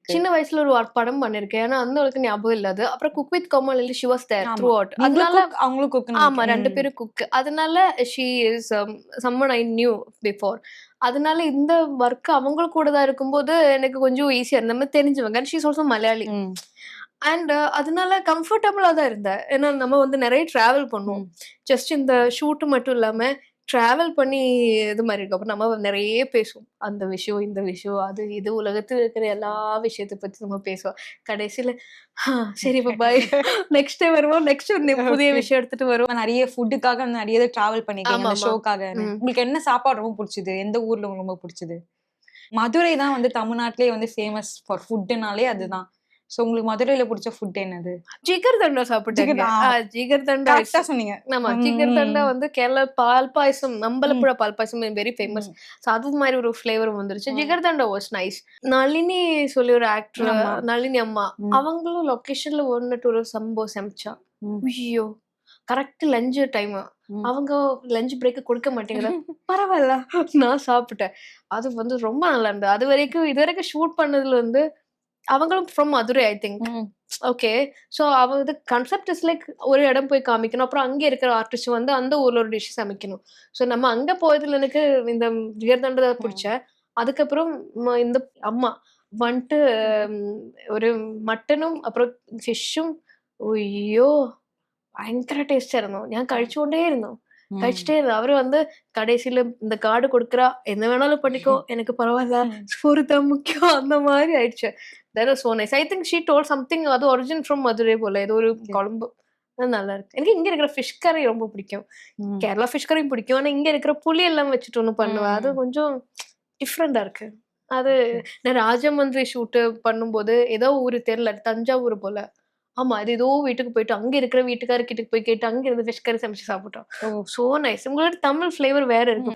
இருக்கு. சின்ன வயசுல ஒரு படம் பண்ணிருக்கேன். ஆனா அந்த அளவுக்கு ஞாபகம் இல்ல அது. அப்புறம் cook with Comali she was there throughout. அதனால அவங்களும் குக் ஆமா 2 பேரும் குக். அதனால she is someone I knew before. அதனால இந்த ஒர்க் அவங்களும் கூட தான் இருக்கும்போது எனக்கு கொஞ்சம் ஈஸியா இருந்த மாதிரி தெரிஞ்சவங்க. And she is also Malayali. And அதனால கம்ஃபர்டபுளா தான் இருந்தேன். ஏன்னா நம்ம வந்து நிறைய டிராவல் பண்ணுவோம். ஜஸ்ட் இந்த ஷூட் மட்டும் இல்லாம டிராவல் பண்ணி இது மாதிரி இருக்கும். அப்ப நம்ம நிறைய பேசுவோம். அந்த விஷயம், இந்த விஷயம், அது இது உலகத்துல இருக்கிற எல்லா விஷயத்தை பத்தி நம்ம பேசுவோம். கடைசியில சரி பாய் நெக்ஸ்ட் டே வருவோம். நெக்ஸ்ட் புதிய விஷயம் எடுத்துட்டு வருவோம். நிறைய ஃபுட்டுக்காக நிறைய டிராவல் பண்ணிருக்கீங்க அந்த ஆமாமா. ஷோக்காக. உங்களுக்கு என்ன சாப்பாடு ரொம்ப பிடிச்சது? எந்த ஊர்ல உங்களுக்கு ரொம்ப பிடிச்சது? மதுரை தான் வந்து தமிழ்நாட்டிலேயே வந்து ஃபேமஸ் ஃபார் ஃபுட்னாலே அதுதான். சோ உங்களுக்கு மதுரையில பிடிச்ச ஃபுட் என்னது? ஜிகர் தண்டா சாப்பிட்டேங்க. ஜிகர் தண்டா கரெக்ட்டா சொன்னீங்க. ஆமா. ஜிகர் தண்டா வந்து கேரளா பால் பாயசம், அம்பலப்புழா பால் பாயசம் வெரி ஃபேமஸ். சோ அது மாதிரி ஒரு ஃப்ளேவர் வந்துருச்சு. ஜிகர் தண்டா வாஸ் நைஸ். நளினி சொல்லி ஒரு ஆக்டர், நளினி அம்மா, அவங்களும் லொகேஷன்ல ஒன்னுட்டு ஒரு சம்பவம் சமைச்சா. ஐயோ கரெக்ட் லஞ்ச் டைம். அவங்க லஞ்ச் பிரேக் கொடுக்க மாட்டேங்கிற. பரவாயில்ல நான் சாப்பிட்டேன். அது வந்து ரொம்ப நல்லா இருந்தது. இது வரைக்கும் ஷூட் பண்ணதுல வந்து அவங்களும் from Madurai I think. Okay. So அவங்க கான்செப்ட் இஸ் லைக் ஒரு இடம் போய் காமிக்கணும். அப்புறம் அங்க இருக்கிற ஆர்டிஸ்ட் வந்து அந்த ஊர்ல ஒரு டிஷ் சமைக்கணும். சோ நம்ம அங்க போயதுல எனக்கு இந்த ஜிகர் தண்டா பிடிச்சேன். அதுக்கப்புறம் இந்த அம்மா வந்துட்டு ஒரு மட்டனும் அப்புறம் ஃபிஷ்ஷும் ஐயோ ഭയങ്കര ടേസ്റ്റ് ആയിരുന്നു. ഞാൻ കഴിച്ചുകൊണ്ടേ ഇരുന്നു. കഴിച്ചിட்டே இருந்தேன். அவரு வந்து கடைசியில இந்த கார்டு கொடுக்குறா, என்ன வேணாலும் பண்ணிக்கோ, எனக்கு பரவாயில்ல, சோறு தான் முக்கியம் அந்த மாதிரி ஆயிடுச்சு. That was so nice. I think she told something அது ஒரிஜின் ஃப்ரம் மதுரை போல. ஏதோ ஒரு குழம்பு. நல்லா இருக்கு. எனக்கு இங்க இருக்கிற ஃபிஷ் கறி ரொம்ப பிடிக்கும். கேரளா ஃபிஷ் கறியும் பிடிக்கும். ஆனா இங்க இருக்கிற புளி எல்லாம் வச்சுட்டு ஒண்ணு பண்ணுவேன். அது கொஞ்சம் டிஃப்ரெண்டா இருக்கு. அது நான் ராஜமந்திரி ஷூட் பண்ணும்போது ஏதோ ஊரு தெரியல, தஞ்சாவூர் போல. ஆமா. அது ஏதோ வீட்டுக்கு போயிட்டு, அங்க இருக்கிற வீட்டுக்காரர் கிட்ட போய் கேட்டு, அங்க இருந்து ஃபிஷ் கறி சமைச்சு சாப்பிட்டோம். So nice. உங்களோட தமிழ் ஃப்ளேவர் வேற இருக்கு.